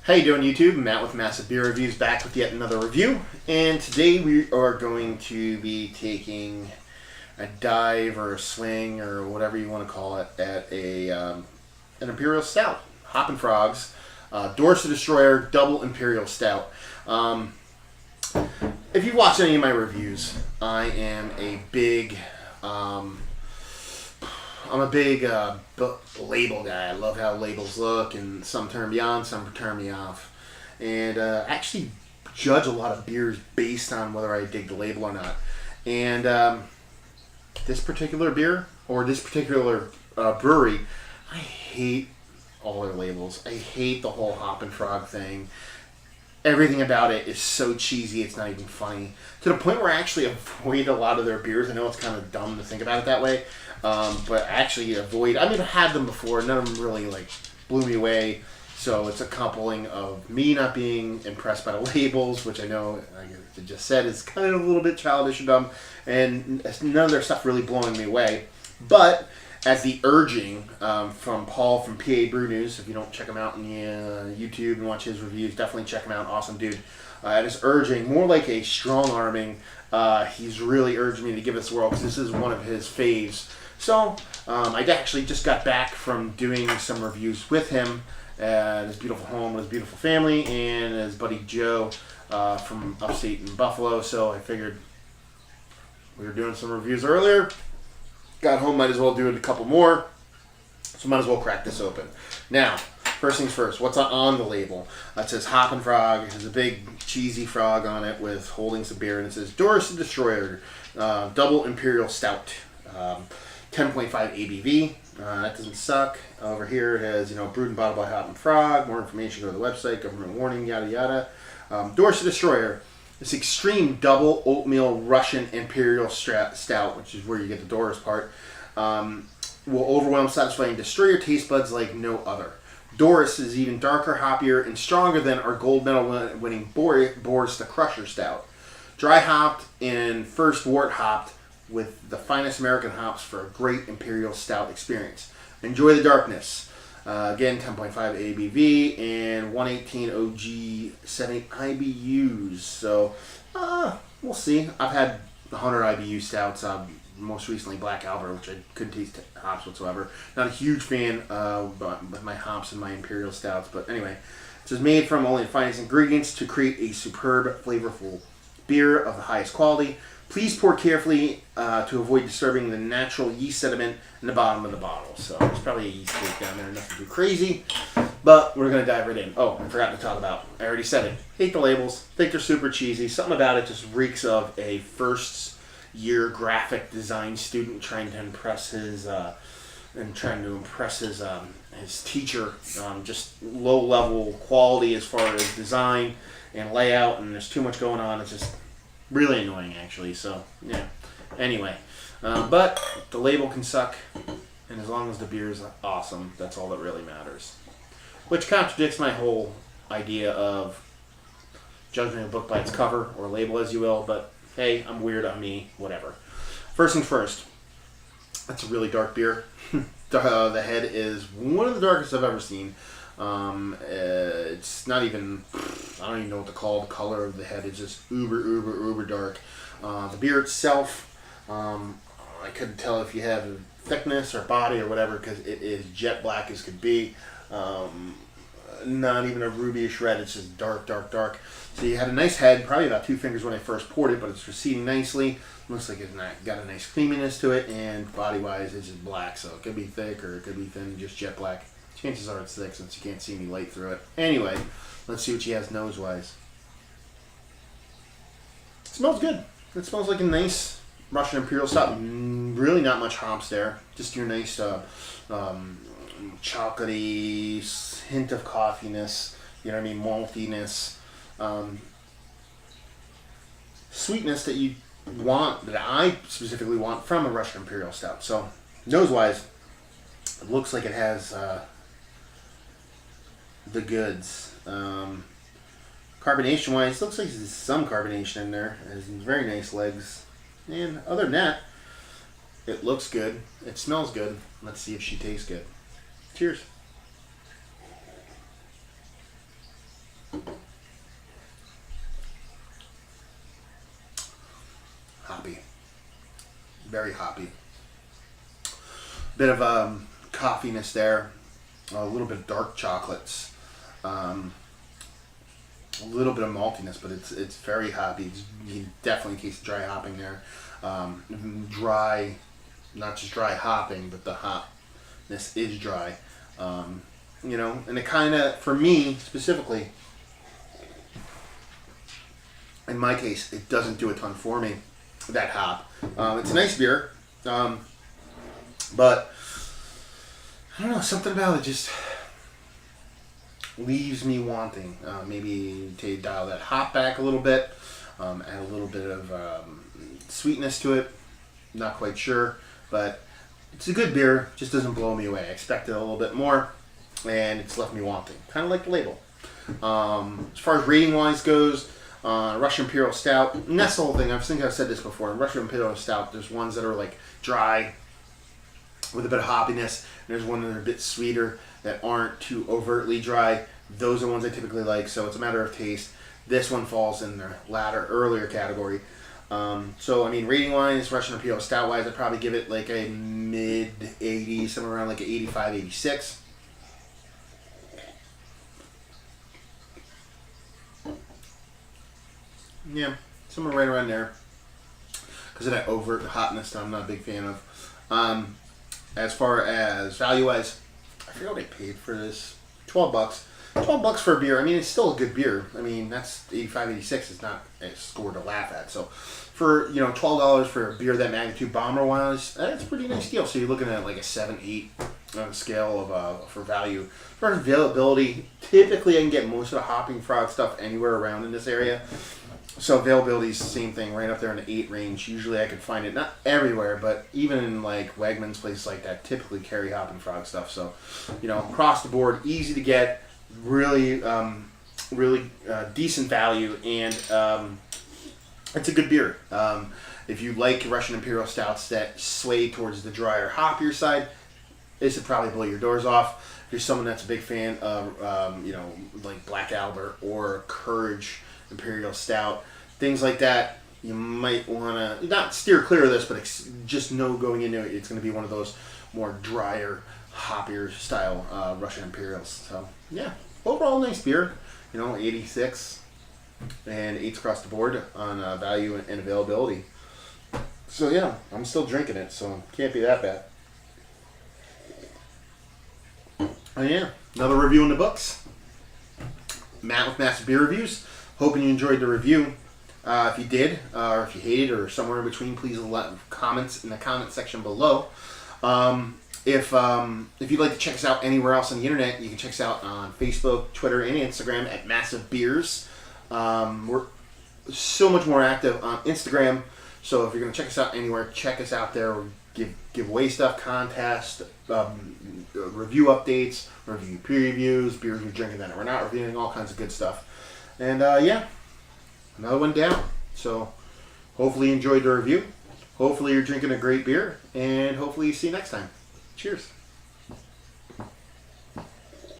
How you doing, YouTube? Matt with Massive Beer Reviews, back with yet another review. And today we are going to be taking a dive or a swing or whatever you want to call it at an Imperial Stout. Hoppin Frog's D.O.R.I.S Destroyer Double Imperial Stout. If you've watched any of my reviews, I am a big label guy. I love how labels look, and some turn me on, some turn me off. And actually judge a lot of beers based on whether I dig the label or not. And this particular beer, or this particular brewery, I hate all their labels. I hate the whole Hoppin Frog thing. Everything about it is so cheesy, it's not even funny. To the point where I actually avoid a lot of their beers. I know it's kind of dumb to think about it that way. But actually avoid, I mean, I had them before. None of them really, blew me away. So it's a coupling of me not being impressed by the labels, which I know, like I just said, is kind of a little bit childish and dumb. And none of their stuff really blowing me away. But at the urging from Paul from PA Brew News, if you don't check him out on YouTube and watch his reviews, definitely check him out. Awesome dude. At his urging, more like a strong arming, he's really urged me to give this a whirl because this is one of his faves. So I actually just got back from doing some reviews with him at his beautiful home with his beautiful family and his buddy Joe from upstate in Buffalo. So I figured we were doing some reviews earlier. Got home, might as well do it a couple more. So might as well crack this open. Now, first things first, what's on the label? It says Hoppin Frog. It has a big cheesy frog on it with holding some beer. And it says D.O.R.I.S Destroyer Double Imperial Stout. 10.5 ABV. That doesn't suck. Over here it has, brewed and bottled by Hoppin Frog. More information, go to the website. Government warning, yada yada. D.O.R.I.S Destroyer. This extreme double oatmeal Russian Imperial Stout, which is where you get the D.O.R.I.S part, will overwhelm, satisfy, and destroy your taste buds like no other. D.O.R.I.S is even darker, hoppier, and stronger than our gold medal winning Boris the Crusher Stout. Dry hopped and first wort hopped with the finest American hops for a great Imperial Stout experience. Enjoy the darkness. Again, 10.5 ABV and 118 OG 70 IBUs. So, we'll see. I've had 100 IBU stouts. Most recently Black Albert, which I couldn't taste hops whatsoever. Not a huge fan with my hops and my Imperial Stouts. But anyway, it says made from only the finest ingredients to create a superb, flavorful beer of the highest quality. Please pour carefully to avoid disturbing the natural yeast sediment in the bottom of the bottle. So there's probably a yeast cake down there, nothing too crazy. But we're going to dive right in. Oh, I forgot to talk about, I already said it. Hate the labels. Think they're super cheesy. Something about it just reeks of a first year graphic design student trying to impress his his teacher. Just low level quality as far as design and layout, and there's too much going on. It's just really annoying, actually. So yeah. Anyway, but the label can suck, and as long as the beer is awesome, that's all that really matters. Which contradicts my whole idea of judging a book by its cover or label, as you will. But hey, I'm weird. I'm me. Whatever. First things first. That's a really dark beer. The head is one of the darkest I've ever seen. It's not even, I don't even know what to call the color of the head. It's just uber dark. The beer itself, I couldn't tell if you have thickness or body or whatever, because it is jet black as could be. Not even a ruby-ish red. It's just dark. So you had a nice head, probably about 2 fingers when I first poured it, but it's receding nicely. Looks like it's got a nice creaminess to it, and body-wise, it's just black. So it could be thick or it could be thin, just jet black. Chances are it's thick since you can't see any light through it. Anyway, let's see what she has nose-wise. It smells good. It smells like a nice Russian Imperial Stout. Really not much hops there. Just your nice chocolatey hint of coffeeness. You know what I mean? Maltiness. Sweetness that you want, that I specifically want from a Russian Imperial Stout. So, nose-wise, it looks like it has the goods. Carbonation wise, looks like there's some carbonation in there. It has very nice legs. And other than that, it looks good. It smells good. Let's see if she tastes good. Cheers. Very hoppy. Bit of coffeeness there. A little bit of dark chocolates. A little bit of maltiness, but it's very hoppy. You can definitely taste dry hopping there. Dry, not just dry hopping, but the hopness is dry. You know, and it kind of, for me specifically, in my case, it doesn't do a ton for me, that hop. It's a nice beer, but I don't know, something about it just leaves me wanting. Maybe to dial that hop back a little bit, add a little bit of sweetness to it. Not quite sure, but it's a good beer. Just doesn't blow me away. I expected a little bit more, and it's left me wanting. Kind of like the label. As far as rating wise goes, Russian Imperial Stout, and that's the whole thing. I think I've said this before. In Russian Imperial Stout, there's ones that are like dry with a bit of hoppiness. And there's ones that are a bit sweeter that aren't too overtly dry. Those are ones I typically like, so it's a matter of taste. This one falls in the earlier category. So, I mean, rating-wise, Russian Imperial Stout-wise, I'd probably give it like a mid-80s, somewhere around like an 85, 86. Yeah, somewhere right around there. Because of that overt hotness that I'm not a big fan of. As far as value-wise, I forget what I paid for this. $12. $12 for a beer. I mean, it's still a good beer. I mean, that's 85, 86 is not a score to laugh at. So, for, you know, $12 for a beer that magnitude, bomber-wise, that's a pretty nice deal. So you're looking at like a 7, 8 on the scale of for value. As far as availability, typically I can get most of the Hoppin Frog stuff anywhere around in this area. So availability is the same thing, right up there in the 8 range. Usually I could find it, not everywhere, but even in like Wegmans, places like that, typically carry Hoppin Frog stuff. So, you know, across the board, easy to get, really decent value, and it's a good beer. If you like Russian Imperial Stouts that sway towards the drier, hoppier side, this would probably blow your doors off. If you're someone that's a big fan of, you know, like Black Albert or Courage Imperial Stout, things like that, you might want to not steer clear of this, but just know going into it, it's going to be one of those more drier, hoppier style Russian Imperials. So, yeah, overall nice beer. You know, 86 and 8s across the board on value and availability. So, yeah, I'm still drinking it, so can't be that bad. Oh, yeah, another review in the books. Matt with Massive Beer Reviews. Hoping you enjoyed the review. If you did, or if you hated, or somewhere in between, please let comments in the comment section below. If you'd like to check us out anywhere else on the internet, you can check us out on Facebook, Twitter, and Instagram at Massive Beers. We're so much more active on Instagram, so if you're going to check us out anywhere, check us out there. We give away stuff, contest, review updates, review previews, beers we're drinking that we're not reviewing, all kinds of good stuff. And yeah, another one down. So hopefully you enjoyed the review. Hopefully you're drinking a great beer, and hopefully see you next time. Cheers.